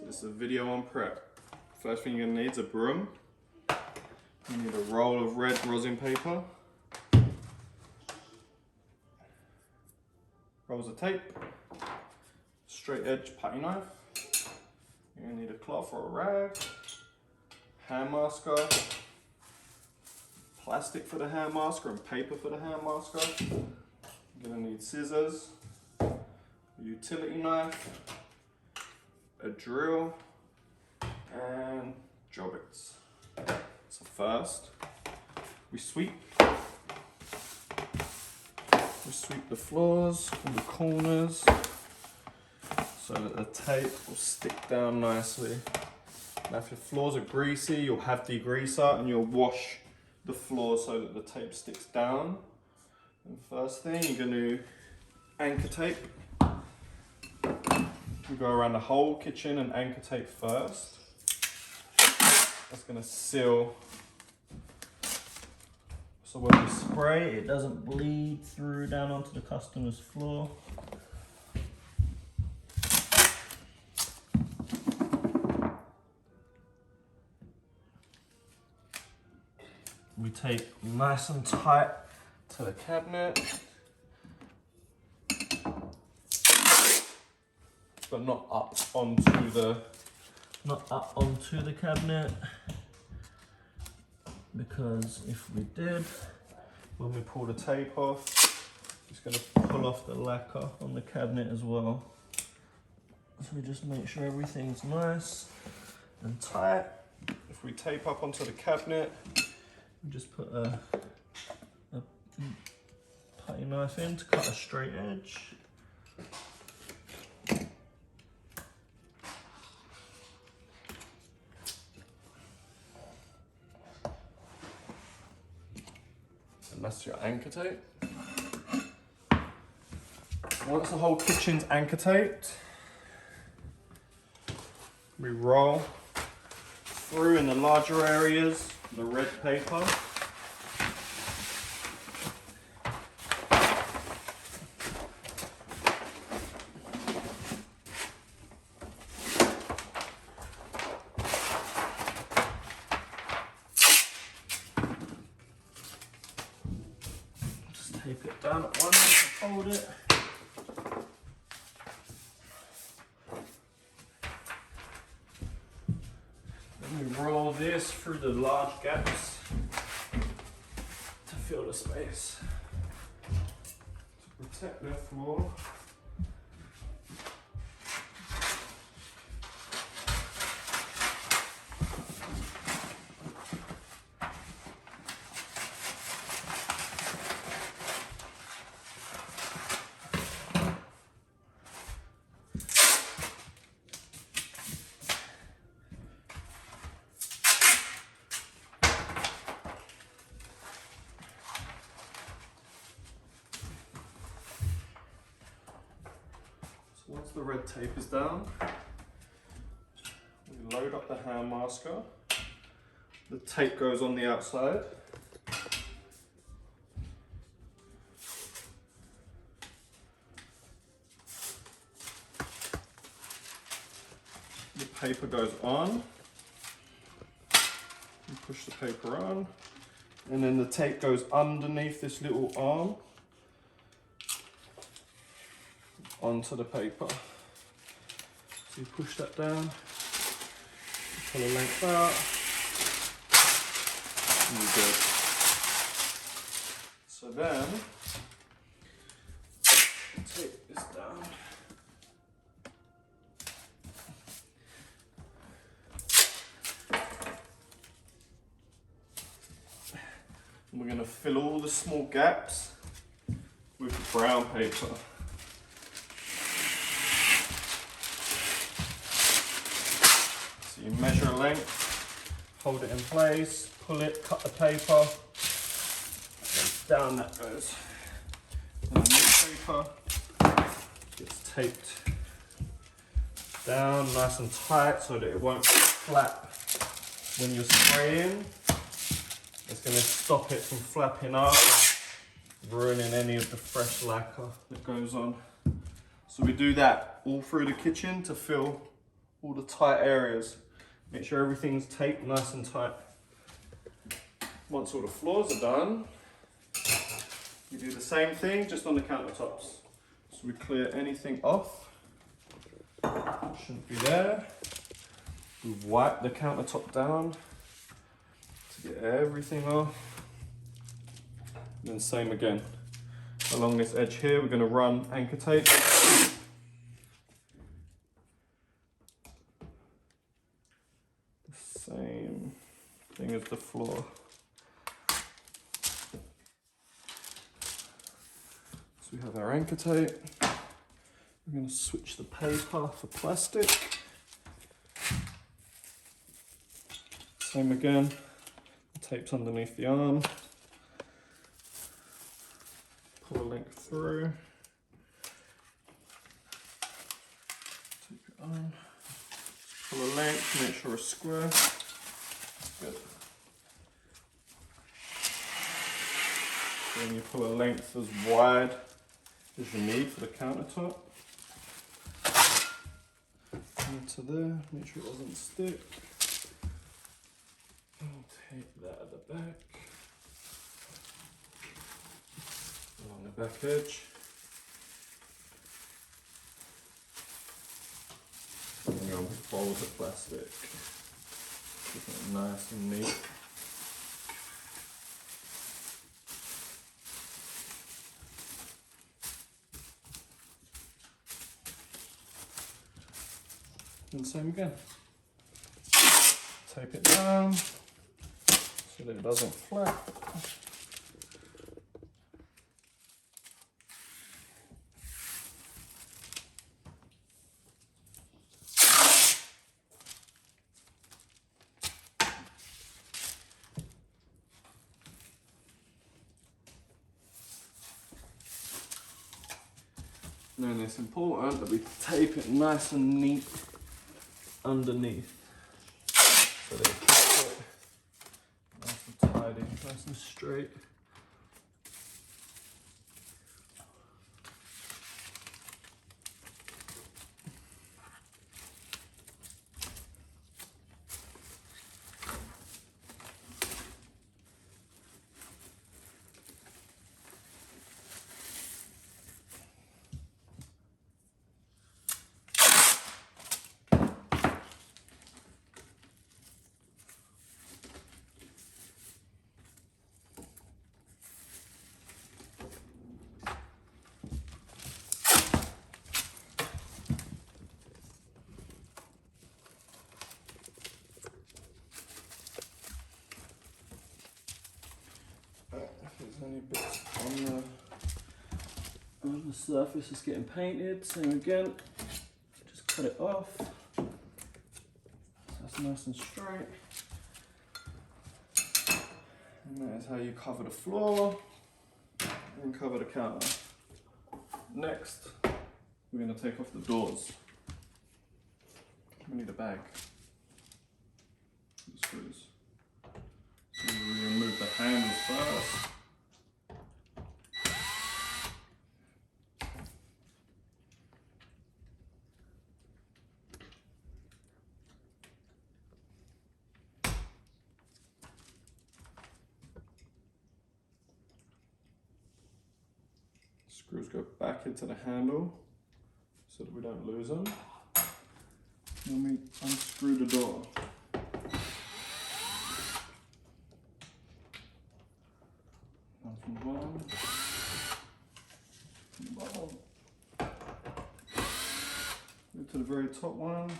This is a video on prep. First thing you're gonna need is a broom. You need a roll of red rosin paper. Rolls of tape. Straight edge putty knife. You're gonna need a cloth or a rag. Hand masker. Plastic for the hand masker and paper for the hand masker. You're gonna need scissors. A utility knife. A drill. And drill bits. So first, we sweep the floors and the corners so that the tape will stick down nicely. Now if your floors are greasy, you'll have degreaser and you'll wash the floor so that the tape sticks down. And first thing, you're going to anchor tape. You go around the whole kitchen and anchor tape first. That's going to seal, so when we spray, it doesn't bleed through down onto the customer's floor. We tape nice and tight to the cabinet, but not up onto the cabinet, because if we did, when we pull the tape off, it's going to pull off the lacquer on the cabinet as well. So we just make sure everything's nice and tight. If we tape up onto the cabinet, we just put a putty knife in to cut a straight edge. And that's your anchor tape. Once the whole kitchen's anchor taped, we roll through in the larger areas the red paper. Just tape it down at one end and hold it. We roll this through the large gaps to fill the space to protect the floor. Once the red tape is down, we load up the hand masker. The tape goes on the outside. The paper goes on. You push the paper on, and then the tape goes underneath this little arm onto the paper. So you push that down, pull the length out, and you're good. So then, take this down. And we're going to fill all the small gaps with brown paper. You measure a length, hold it in place, pull it, cut the paper, and down that goes. And the new paper gets taped down nice and tight so that it won't flap when you're spraying. It's going to stop it from flapping up, ruining any of the fresh lacquer that goes on. So we do that all through the kitchen to fill all the tight areas. Make sure everything's taped nice and tight. Once all the floors are done, you do the same thing just on the countertops. So we clear anything off, shouldn't be there. We wipe the countertop down to get everything off. And then same again. Along this edge here, we're going to run anchor tape. The same thing as the floor. So we have our anchor tape. We're going to switch the paper for plastic. Same again, the tape's underneath the arm. Pull a link through. Tape it on. Pull a length, make sure it's square. Good. Then you pull a length as wide as you need for the countertop. Into there, make sure it doesn't stick. And take that at the back. Along the back edge. And then you'll fold the plastic. Keep it nice and neat. And same again. Tape it down so that it doesn't flap. And then it's important that we tape it nice and neat underneath, so that it keeps it nice and tidy, nice and straight. If there's any bits on the surface that's getting painted, same again, just cut it off. So that's nice and straight. And that is how you cover the floor and cover the counter. Next, we're going to take off the doors. We need a bag. The screws. So we remove the handles first. Screws go back into the handle so that we don't lose them. Then we unscrew the door. From the bottom. Go to the very top one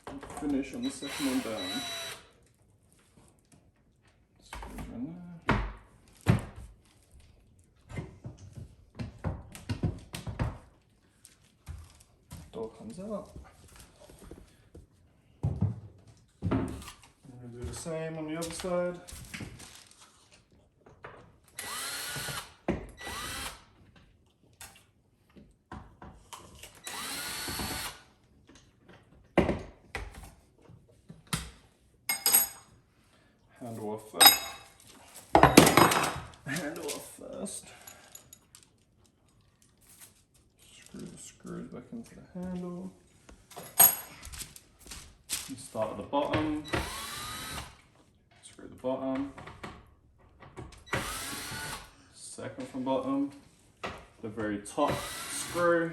and finish on the second one down. Screws in there. Door comes out. I'm going to do the same on the other side. Handle off first. Handle off first. Screw the screws back into the handle. You start at the bottom, screw the bottom, second from bottom, the very top screw,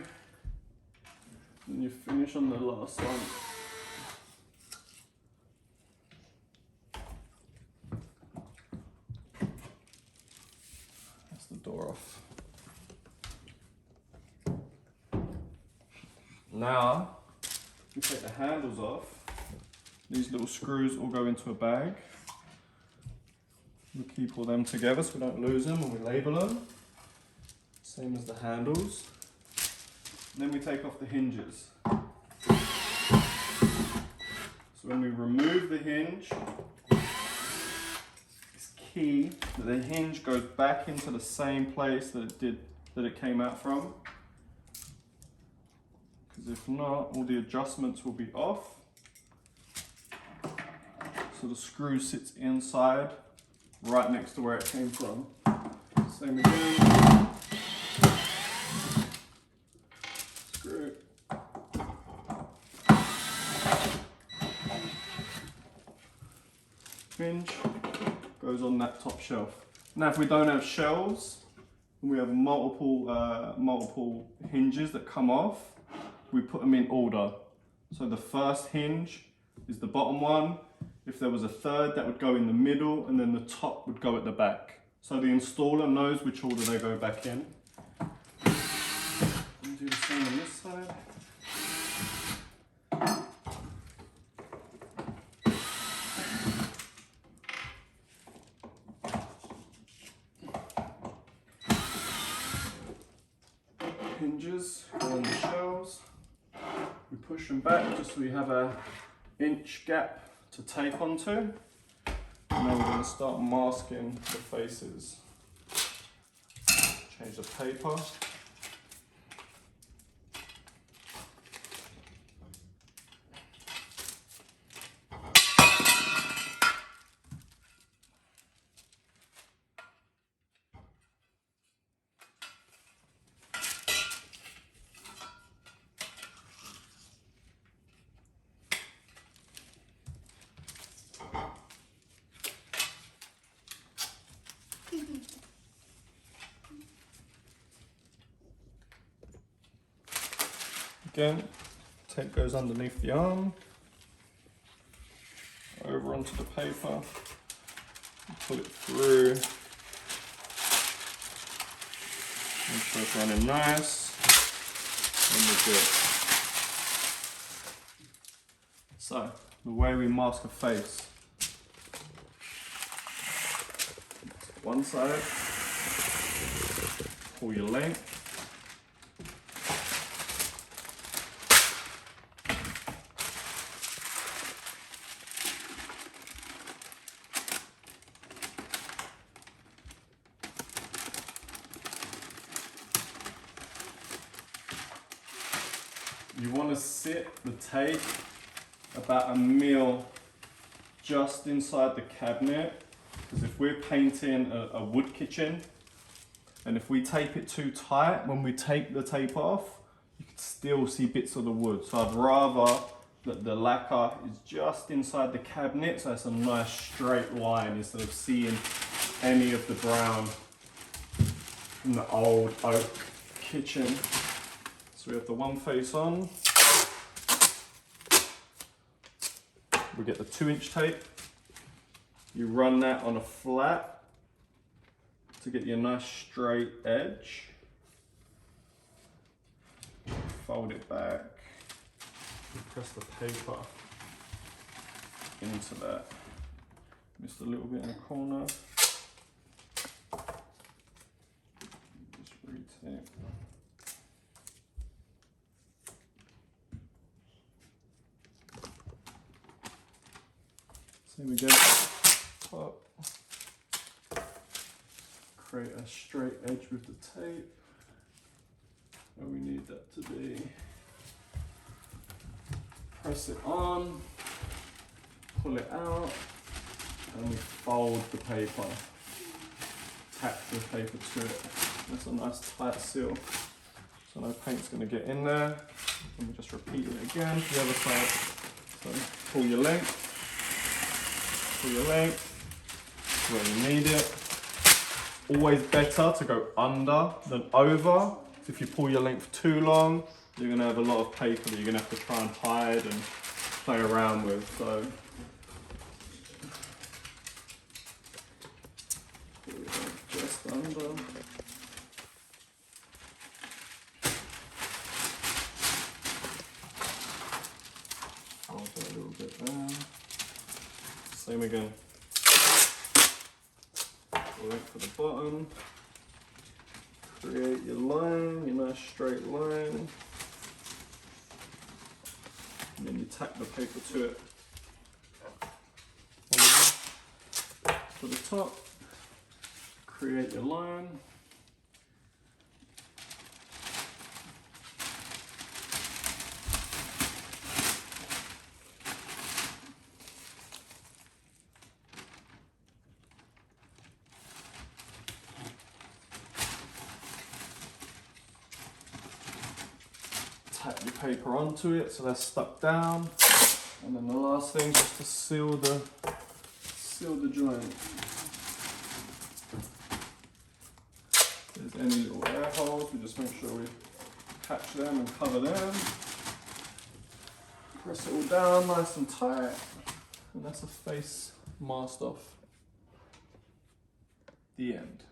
and you finish on the last one. That's the door off. Now, we take the handles off. These little screws all go into a bag. We keep all them together so we don't lose them when we label them. Same as the handles. And then we take off the hinges. So when we remove the hinge, it's key that the hinge goes back into the same place that it came out from. Because if not, all the adjustments will be off. So the screw sits inside, right next to where it came from. Same again. Screw. Hinge goes on that top shelf. Now if we don't have shelves, we have multiple hinges that come off, we put them in order. So the first hinge is the bottom one. If there was a third, that would go in the middle, and then the top would go at the back. So the installer knows which order they go back in. And do the same on this side. Hinges go on the shelves. We push them back just so we have an inch gap to tape onto. And now we're going to start masking the faces. Change the paper. Again, tape goes underneath the arm, over onto the paper, pull it through, make sure it's running nice, and we're good. So, the way we mask a face. One side, pull your length. You want to sit the tape about 1 mil just inside the cabinet, because if we're painting a wood kitchen, and if we tape it too tight, when we take the tape off, you can still see bits of the wood. So I'd rather that the lacquer is just inside the cabinet, so it's a nice straight line instead of seeing any of the brown from the old oak kitchen. So we have the one face on. We get the 2-inch tape. You run that on a flat to get your nice straight edge. Fold it back. Press the paper into that. Missed a little bit in the corner. Just retape. Same again. Top. Create a straight edge with the tape where we need that to be. Press it on, pull it out, and we fold the paper. Tack the paper to it. That's a nice tight seal. So no paint's going to get in there. And we just repeat it again for the other side. So pull your length, where you need it. Always better to go under than over. If you pull your length too long, you're going to have a lot of paper that you're going to have to try and hide and play around with. So just under. I'll do a little bit there. Same again. Length for the bottom. Create your line, your nice straight line. And then you tack the paper to it. For the top, create your line. Tack your paper onto it so that's stuck down, and then the last thing is to seal the joint. If there's any little air holes, we just make sure we catch them and cover them. Press it all down nice and tight, and that's a face masked off. The end.